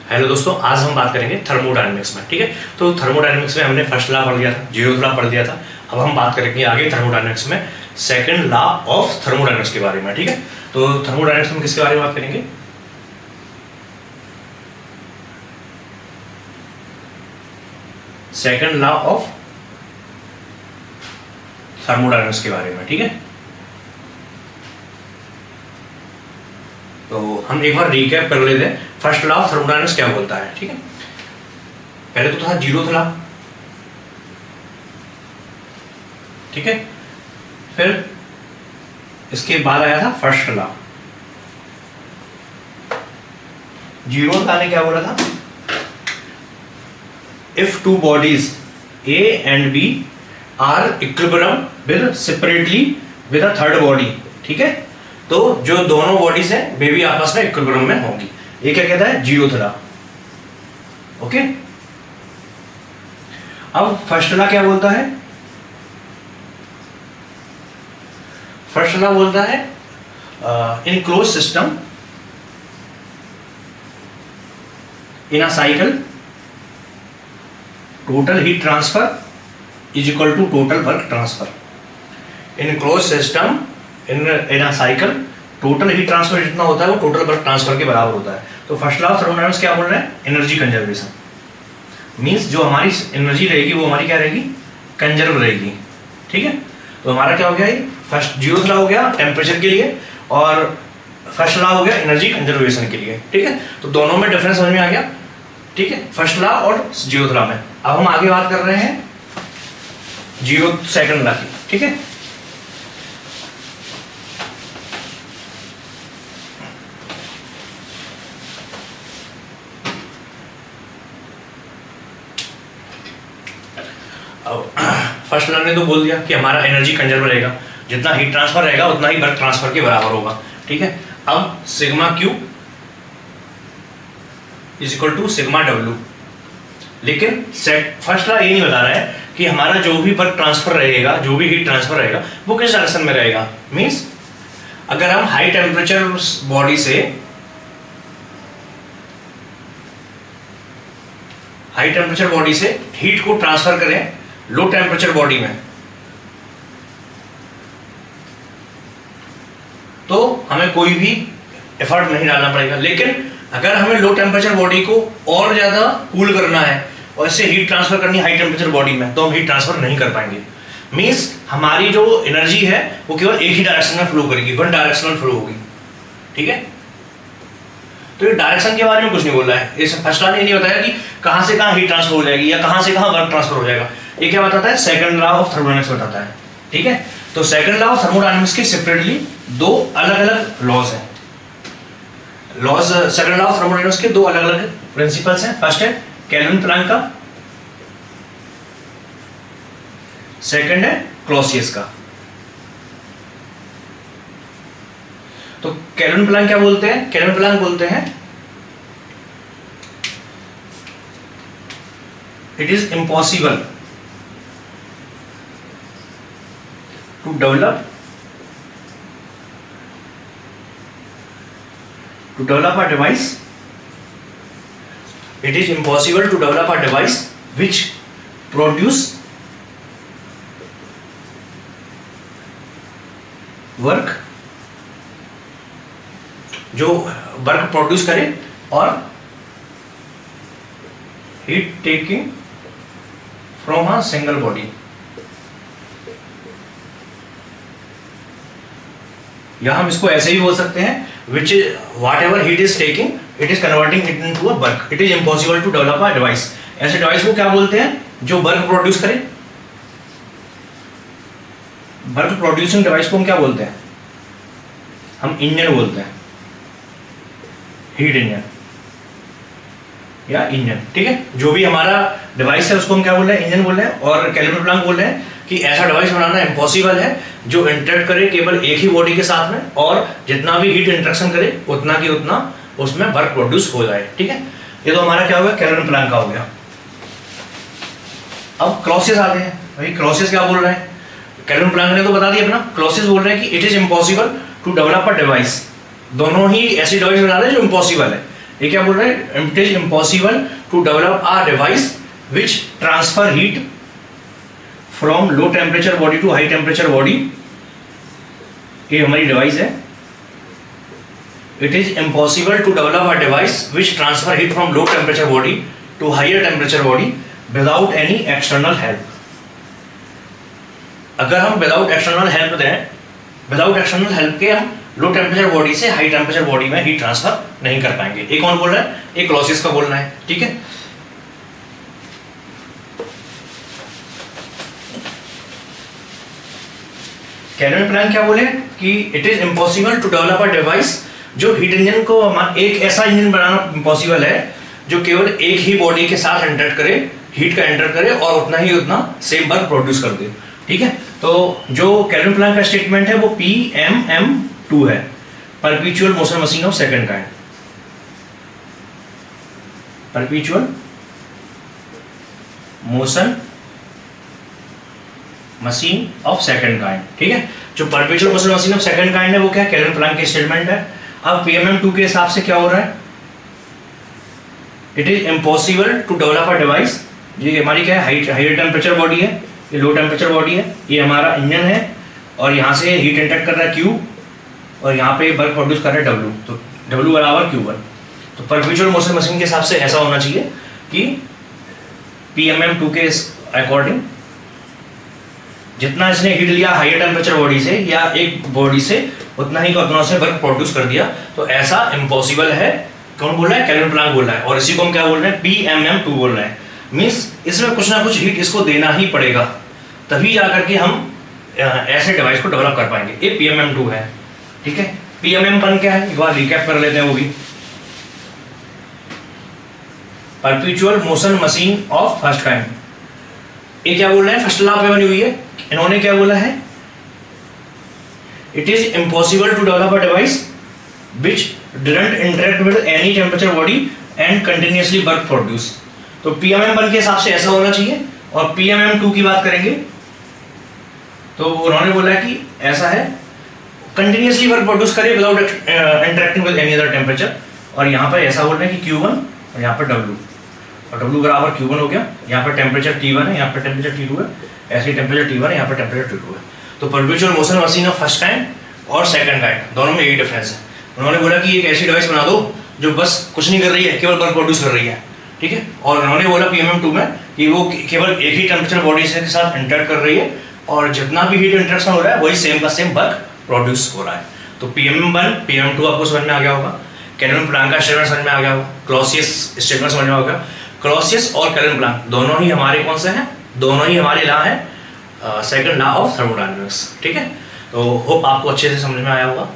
Hello दोस्तों, आज हम बात करेंगे थर्मोडायनेमिक्स में। ठीक है, तो थर्मोडायनेमिक्स में हमने फर्स्ट लॉ पढ़ लिया था, जीरो लॉ पढ़ लिया था। अब हम बात करेंगे आगे थर्मोडायनेमिक्स में सेकंड लॉ ऑफ थर्मोडायनेमिक्स के बारे में। ठीक है, तो थर्मोडायनेमिक्स में किसके बारे में बात करेंगे? सेकंड लॉ ऑफ थर्मोडायनेमिक्स के बारे में। ठीक है, तो हम एक बार रिकैप कर लेते हैं फर्स्ट लॉ ऑफ थर्मोडायनेमिक्स क्या बोलता है। ठीक है, पहले तो था जीरोथ लॉ। ठीक है, फिर इसके बाद आया था फर्स्ट लॉ। जीरोथ लॉ ने क्या बोला था? If two bodies A and B are equilibrium with separately with a third body. ठीक है, तो जो दोनों बॉडीज हैं वे भी आपस में इक्विलिब्रियम में होंगी। ये क्या कहता है? Zeroth law. ओके, अब फर्स्ट लॉ क्या बोलता है? फर्स्ट लॉ बोलता है in close system in a cycle total heat transfer is equal to total work transfer. In close system in a cycle total heat transfer जितना होता है वो टोटल वर्क ट्रांसफर के बराबर होता है। तो फर्स्ट लॉ ऑफ थर्मोडायनेमिक्स क्या बोल रहे हैं? Energy conservation. मींस जो हमारी एनर्जी रहेगी वो हमारी क्या रहेगी? कंजर्व रहेगी। ठीक है, तो हमारा क्या हो गया? ये फर्स्ट जीरोथ लॉ हो गया टेम्परेचर के लिए और फर्स्ट लॉ हो गया एनर्जी कंजर्वेशन के लिए। ठीक है, तो दोनों में डिफरेंस समझ में आ गया। ठीक है, फर्स्ट लॉ और जीरोथ लॉ में। अब हम आगे बात कर रहे हैं जीरो सेकंड लॉ की। ठीक है, फर्स्ट लॉ ने तो बोल दिया कि हमारा एनर्जी कंजर्व रहेगा, जितना हीट ट्रांसफर रहेगा उतना ही वर्क ट्रांसफर के बराबर होगा। ठीक है, अब sigma Q is equal to sigma W. लेकिन फर्स्ट लॉ ये नहीं बता रहा है कि हमारा जो भी वर्क ट्रांसफर रहेगा, जो भी हीट ट्रांसफर रहेगा वो किस डायरेक्शन में रहेगा। मींस अगर हम हाई टेम्परेचर बॉडी से हीट को ट्रांसफर करें लो टेम्परेचर बॉडी में, तो हमें कोई भी एफर्ट नहीं डालना पड़ेगा। लेकिन अगर हमें लो टेम्परेचर बॉडी को और ज्यादा कूल करना है और इससे हीट ट्रांसफर करनी है हाई टेम्परेचर बॉडी में, तो हम हीट ट्रांसफर नहीं कर पाएंगे। मींस हमारी जो एनर्जी है वो केवल एक ही डायरेक्शन में फ्लो करेगी, वन डायरेक्शनल फ्लो होगी। ठीक है, तो ये डायरेक्शन के बारे में कुछ नहीं बोल रहा है। इस फर्स्ट लॉ ने नहीं बताया कि कहां से कहां हीट ट्रांसफर हो जाएगी या कहां से कहां वर्क ट्रांसफर हो जाएगा। ये क्या बताता है? सेकंड लॉ ऑफ थर्मोडायनेमिक्स बताता है। ठीक है, तो सेकंड लॉ ऑफ थर्मोडायनेमिक्स के सेपरेटली दो अलग अलग लॉज हैं। Laws second law of thermodynamics के दो अलग अलग प्रिंसिपल्स हैं। फर्स्ट है केल्विन प्लैंक का, सेकंड है क्लॉसियस का। तो केल्विन प्लैंक क्या बोलते हैं? केल्विन प्लैंक बोलते हैं it is impossible to develop a device. It is impossible to develop a device which produce work, जो वर्क प्रोड्यूस करे और heat taking from a single body, या हम इसको ऐसे ही बोल सकते हैं which whatever heat is taking it is converting it into a work. It is impossible to develop a device. ऐसे डिवाइस को क्या बोलते हैं? जो वर्क प्रोड्यूस करे। वर्क प्रोड्यूसिंग डिवाइस को हम क्या बोलते हैं? हम इंजन बोलते हैं, हीट इंजन या इंजन। ठीक है, जो भी हमारा डिवाइस है उसको हम क्या बोल रहे हैं? इंजन बोल रहे हैं। और केल्विन प्लैंक बोल रहे हैं कि ऐसा डिवाइस बनाना इम्पॉसिबल है जो इंटरेक्ट करे केवल एक ही बॉडी के साथ में और जितना भी हीट इंटरेक्शन करे उतना की उतना उसमें वर्क प्रोड्यूस हो जाए। ठीक है, ये तो हमारा क्या हो गया? केल्विन प्लैंक का हो गया। अब क्लॉसियस आ गए हैं। भाई क्लॉसियस क्या बोल रहे हैं? केल्विन प्लैंक ने तो बता दिया अपना। क्लॉसियस बोल रहे हैं कि it is impossible to develop a device. दोनों ही ऐसी डिवाइस बना रहे हैं जो इम्पॉसिबल है, ये क्या बोल रहा है, it is impossible to develop a device which transfer heat from low temperature body to high temperature body. ये हमारी डिवाइस है। It is impossible to develop a device which transfer heat from low temperature body to higher temperature body without any external help. अगर हम without external help दें, without external help के हम low temperature body से high temperature body में heat transfer नहीं कर पाएंगे। ये कौन बोल रहा है, ये क्लॉसियस का बोलना है। ठीक है, कैल्विन प्लैंक क्या बोले कि it is impossible to develop a device, जो हीट इंजन को, एक ऐसा इंजन बनाना इम्पॉसिबल है जो केवल एक ही बॉडी के साथ इंटरेक्ट करे, हीट का एंटर करे और उतना सेम वर्क प्रोड्यूस कर दे। ठीक है, तो जो कैल्विन प्लैंक का स्टेटमेंट है वो PMM2 है, perpetual motion machine of second kind. Perpetual motion machine of second kind. ठीक है, जो perpetual motion machine of second kind है वो क्या, कैल्विन प्लैंक की स्टेटमेंट है। अब PMM2 के हिसाब से क्या हो रहा है, it is impossible to develop a device, ये हमारी क्या है, हायर टेम्परेचर बॉडी है, ये लो टेम्परेचर बॉडी है, ये हमारा इंजन है और यहाँ से हीट इंटरेक्ट कर रहा है Q और यहाँ पे वर्क प्रोड्यूस कर रहा है W, तो W बराबर Q1। तो परपेचुअल मोशन मशीन के हिसाब से ऐसा होना चाहिए कि PMM2 के अकॉर्डिंग जितना इसने हीट लिया हायर टेम्परेचर बॉडी से या एक बॉडी से, उतना ही से वर्क प्रोड्यूस कर दिया। तो ऐसा इम्पॉसिबल है। कौन बोल रहा है, कैल्विन प्लैंक बोल रहा है। और इसी को हम क्या बोल रहे हैं, PMM2 बोल रहे हैं। मीन्स इसमें कुछ ना कुछ हीट इसको देना ही पड़ेगा, तभी जाकर के हम ऐसे डिवाइस को डेवलप कर पाएंगे। ये PMM2 है। ठीक है, PMM1 क्या है, एक बार रिकैप कर लेते हैं वो भी। Perpetual motion machine of first kind. ये क्या बोल रहे हैं, फर्स्ट लॉ पे बनी हुई है। इन्होंने क्या बोला है, it is impossible to develop a device which didn't interact with any temperature body and continuously work produce. तो PMM1 के हिसाब से ऐसा होना चाहिए। और PMM2 की बात करेंगे तो उन्होंने बोला कि ऐसा है, कंटिन्यूअसली वर्क प्रोड्यूस करे without interacting with any other temperature. और यहाँ पर ऐसा बोल रहे हैं कि Q1 और यहाँ पर W, और W बराबर Q1 हो गया। यहाँ पर टेम्परेचर T1 है, यहाँ पर टेम्परेचर T2 है, ऐसे ही टेम्परेचर T1 है, यहाँ पर टेम्परेचर T2 है। तो perpetual motion machine of first kind और सेकंड काइंड दोनों में यही डिफरेंस है। उन्होंने बोला कि एक ऐसी डिवाइस बना दो जो बस कुछ नहीं कर रही है, केवल वर्क प्रोड्यूस कर रही है। ठीक है, और उन्होंने बोला PMM2 में कि वो केवल एक ही टेम्परेचर बॉडी के साथ इंटरेक्ट कर रही है और जितना भी हीट इंटरेक्शन हो रहा है वही सेम का सेम वर्क प्रोड्यूस हो रहा है। तो PMM1 PMM2 आपको समझ में आ गया होगा, कैल्विन प्लैंक का स्टेटमेंट समझ में आ गया होगा, क्लॉसियस स्टेटमेंट समझ में आ गया। क्लॉसियस और कैल्विन प्लैंक दोनों ही हमारे कौन से हैं, दोनों ही हमारे लॉ है सेकंड लॉ ऑफ थर्मोडायनामिक्स। ठीक है, तो होप आपको अच्छे से समझ में आया होगा।